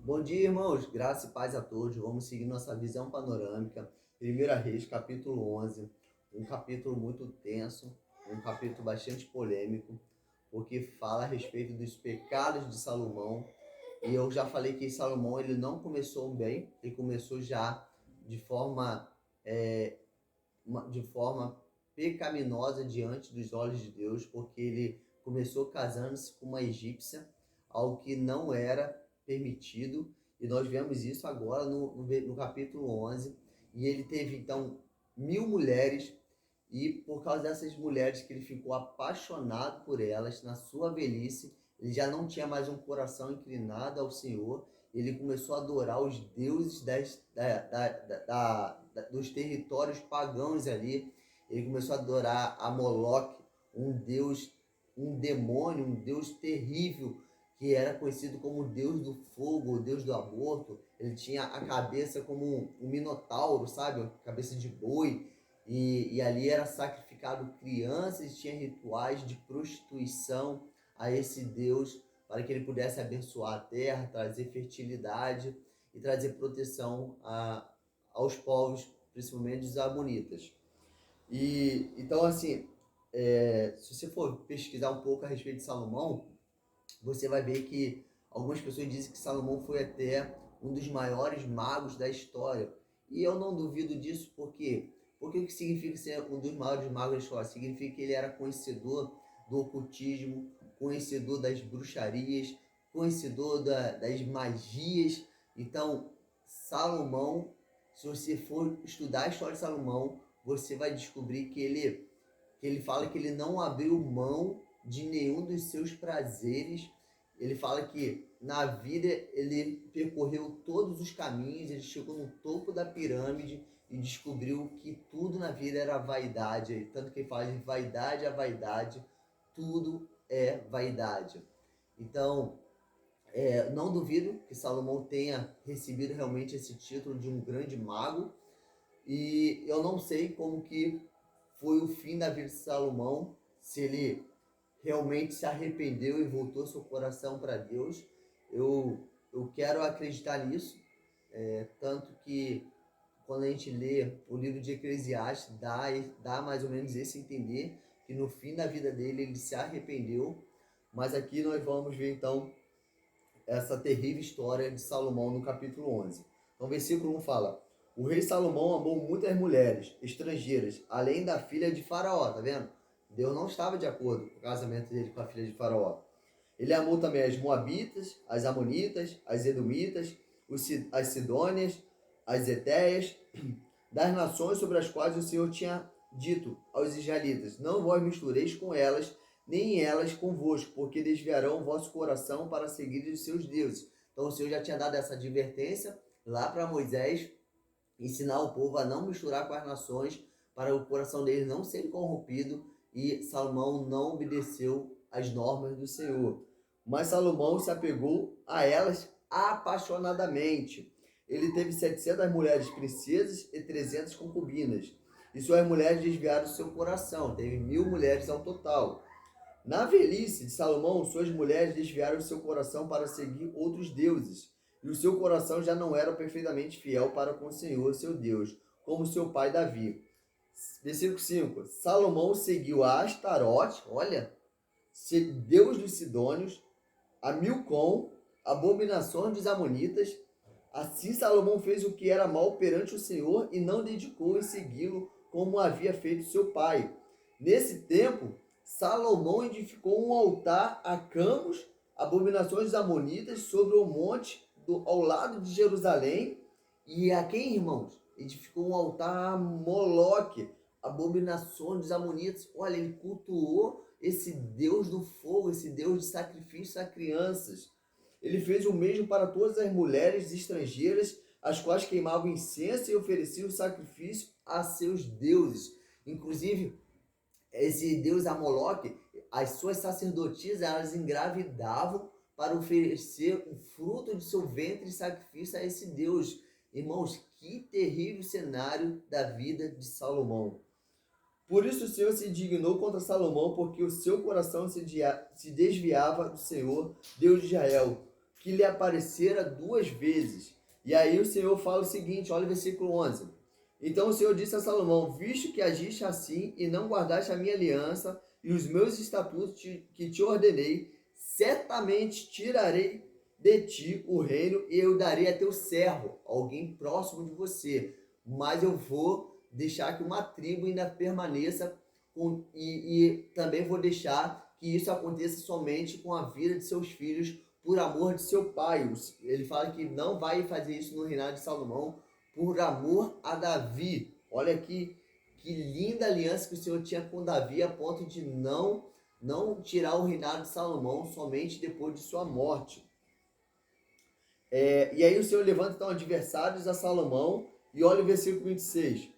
Bom dia, irmãos. Graça e paz a todos. Vamos seguir nossa visão panorâmica. 1 Reis, capítulo 11. Um capítulo muito tenso, um capítulo bastante polêmico, porque fala a respeito dos pecados de Salomão. E eu já falei que Salomão ele não começou bem, ele começou já de forma, de forma pecaminosa diante dos olhos de Deus, porque ele começou casando-se com uma egípcia, algo que não era permitido, e nós vemos isso agora no capítulo 11, e ele teve então 1.000 mulheres, e por causa dessas mulheres que ele ficou apaixonado por elas, na sua velhice, ele já não tinha mais um coração inclinado ao Senhor, ele começou a adorar os deuses dos territórios pagãos ali, ele começou a adorar a Moloque, um deus, um demônio, um deus terrível, que era conhecido como o deus do fogo, o deus do aborto. Ele tinha a cabeça como um minotauro, sabe? Cabeça de boi. E ali era sacrificado crianças, tinha rituais de prostituição a esse deus, para que ele pudesse abençoar a terra, trazer fertilidade e trazer proteção aos povos, principalmente os amonitas. E então, assim, se você for pesquisar um pouco a respeito de Salomão, você vai ver que algumas pessoas dizem que Salomão foi até um dos maiores magos da história. E eu não duvido disso, porque o que significa ser um dos maiores magos da história? Significa que ele era conhecedor do ocultismo, conhecedor das bruxarias, conhecedor das magias. Então, Salomão, se você for estudar a história de Salomão, você vai descobrir que ele fala que ele não abriu mão de nenhum dos seus prazeres. Ele fala que na vida ele percorreu todos os caminhos, ele chegou no topo da pirâmide e descobriu que tudo na vida era vaidade. Tanto que ele fala de vaidade a vaidade, tudo é vaidade. Então, não duvido que Salomão tenha recebido realmente esse título de um grande mago. E eu não sei como que foi o fim da vida de Salomão, se ele realmente se arrependeu e voltou seu coração para Deus. Eu quero acreditar nisso, tanto que quando a gente lê o livro de Eclesiastes, dá mais ou menos esse entender, que no fim da vida dele ele se arrependeu. Mas aqui nós vamos ver então essa terrível história de Salomão no capítulo 11. Então o versículo 1 fala: o rei Salomão amou muitas mulheres estrangeiras, além da filha de Faraó, tá vendo? Deus não estava de acordo com o casamento dele com a filha de Faraó. Ele amou também as Moabitas, as Amonitas, as Edomitas, as Sidônias, as Etéias, das nações sobre as quais o Senhor tinha dito aos israelitas: não vos mistureis com elas, nem elas convosco, porque desviarão o vosso coração para seguir os seus deuses. Então o Senhor já tinha dado essa advertência lá para Moisés, ensinar o povo a não misturar com as nações, para o coração deles não ser corrompido, e Salomão não obedeceu às normas do Senhor. Mas Salomão se apegou a elas apaixonadamente. Ele teve 700 mulheres princesas e 300 concubinas. E suas mulheres desviaram seu coração. Teve 1.000 mulheres ao total. Na velhice de Salomão, suas mulheres desviaram seu coração para seguir outros deuses. E o seu coração já não era perfeitamente fiel para com o Senhor, seu Deus, como seu pai Davi. Versículo 5. Salomão seguiu a Astarote, olha, deus dos Sidônios, a Milcom, abominações dos Amonitas. Assim Salomão fez o que era mal perante o Senhor e não dedicou em segui-lo como havia feito seu pai. Nesse tempo, Salomão edificou um altar a Camus, abominações dos Amonitas, sobre o monte ao lado de Jerusalém. E a quem, irmãos? Edificou um altar a Moloque, abominações dos Amonitas. Olha, ele cultuou esse Deus do fogo, esse Deus de sacrifício a crianças. Ele fez o mesmo para todas as mulheres estrangeiras, as quais queimavam incenso e ofereciam sacrifício a seus deuses. Inclusive, esse deus Amoloque, as suas sacerdotisas, elas engravidavam para oferecer o fruto de seu ventre em sacrifício a esse Deus. Irmãos, que terrível cenário da vida de Salomão. Por isso o Senhor se indignou contra Salomão, porque o seu coração se desviava do Senhor, Deus de Israel. que lhe aparecera 2 vezes. E aí o Senhor fala o seguinte, olha o versículo 11. Então o Senhor disse a Salomão, visto que agiste assim e não guardaste a minha aliança e os meus estatutos que te ordenei, certamente tirarei de ti o reino e eu darei a teu servo, alguém próximo de você. Mas eu vou deixar que uma tribo ainda permaneça e também vou deixar que isso aconteça somente com a vida de seus filhos por amor de seu pai. Ele fala que não vai fazer isso no reinado de Salomão por amor a Davi. Olha que linda aliança que o Senhor tinha com Davi a ponto de não tirar o reinado de Salomão somente depois de sua morte. E aí o Senhor levanta então adversários a Salomão e olha o versículo 26.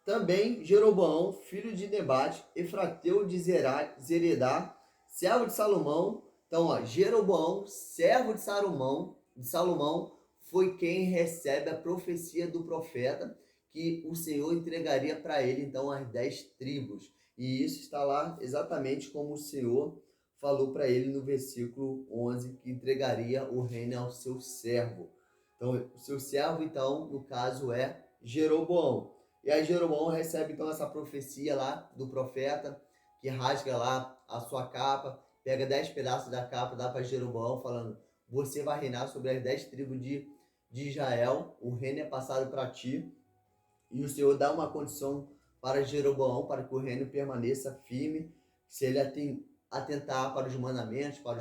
Também Jeroboão, filho de Nebate, efrateu de Zeredá, servo de Salomão. Então, Jeroboão, servo de Salomão, foi quem recebe a profecia do profeta que o Senhor entregaria para ele, então, as 10 tribos. E isso está lá exatamente como o Senhor falou para ele no versículo 11, que entregaria o reino ao seu servo. Então, o seu servo, então, no caso, é Jeroboão. E aí Jeroboão recebe então essa profecia lá do profeta, que rasga lá a sua capa, pega 10 pedaços da capa, dá para Jeroboão, falando, você vai reinar sobre as 10 tribos de Israel, o reino é passado para ti, e o Senhor dá uma condição para Jeroboão, para que o reino permaneça firme, se ele atentar para os mandamentos, para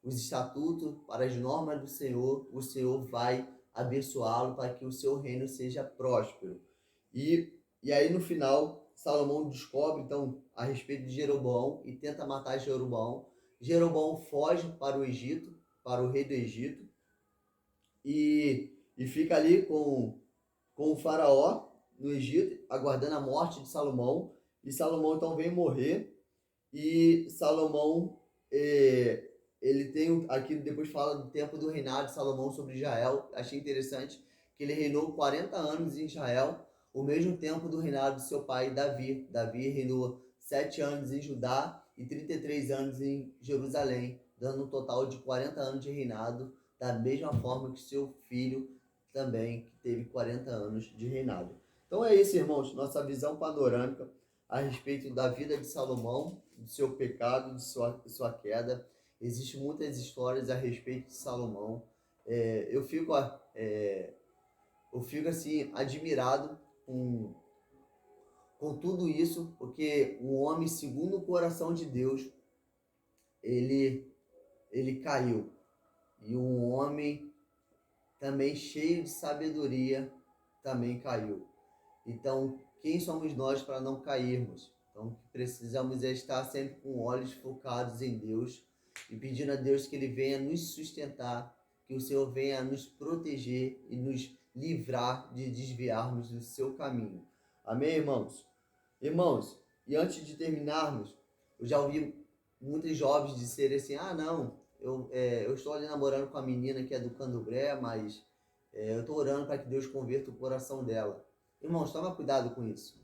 os estatutos, para as normas do Senhor, o Senhor vai abençoá-lo para que o seu reino seja próspero. E aí no final, Salomão descobre então a respeito de Jeroboão e tenta matar Jeroboão. Jeroboão foge para o Egito, para o rei do Egito, e fica ali com o faraó no Egito, aguardando a morte de Salomão. E Salomão então vem morrer, e Salomão ele tem aqui, depois fala do tempo do reinado de Salomão sobre Israel. Achei interessante que ele reinou 40 anos em Israel, o mesmo tempo do reinado de seu pai Davi. Davi reinou 7 anos em Judá e 33 anos em Jerusalém, dando um total de 40 anos de reinado, da mesma forma que seu filho também, que teve 40 anos de reinado. Então é isso, irmãos, nossa visão panorâmica a respeito da vida de Salomão, do seu pecado, de sua queda. Existem muitas histórias a respeito de Salomão. Eu fico assim, admirado com tudo isso, porque um homem segundo o coração de Deus, ele caiu. E um homem também cheio de sabedoria também caiu. Então, quem somos nós para não cairmos? Então, precisamos estar sempre com olhos focados em Deus e pedindo a Deus que Ele venha nos sustentar, que o Senhor venha nos proteger e nos livrar de desviarmos do seu caminho. Amém, irmãos? Irmãos, e antes de terminarmos, eu já ouvi muitos jovens dizer assim, não, eu estou ali namorando com a menina que é do Candomblé, mas eu estou orando para que Deus converta o coração dela. Irmãos, toma cuidado com isso.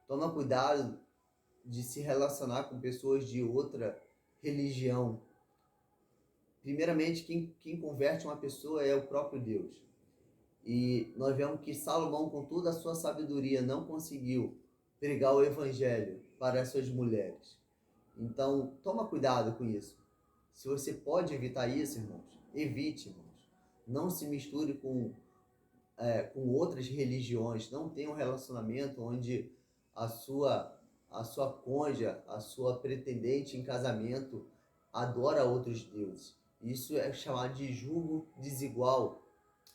Toma cuidado de se relacionar com pessoas de outra religião. Primeiramente, quem converte uma pessoa é o próprio Deus. E nós vemos que Salomão, com toda a sua sabedoria, não conseguiu pregar o evangelho para as suas mulheres. Então, toma cuidado com isso. Se você pode evitar isso, irmãos, evite, irmãos. Não se misture com outras religiões. Não tenha um relacionamento onde a sua cônjuge, a sua pretendente em casamento adora outros deuses. Isso é chamado de julgo desigual.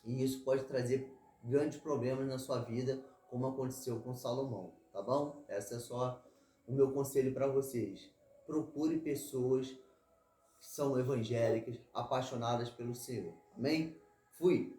E isso pode trazer grandes problemas na sua vida, como aconteceu com Salomão, tá bom? Esse é só o meu conselho para vocês. Procure pessoas que são evangélicas, apaixonadas pelo Senhor. Amém? Fui!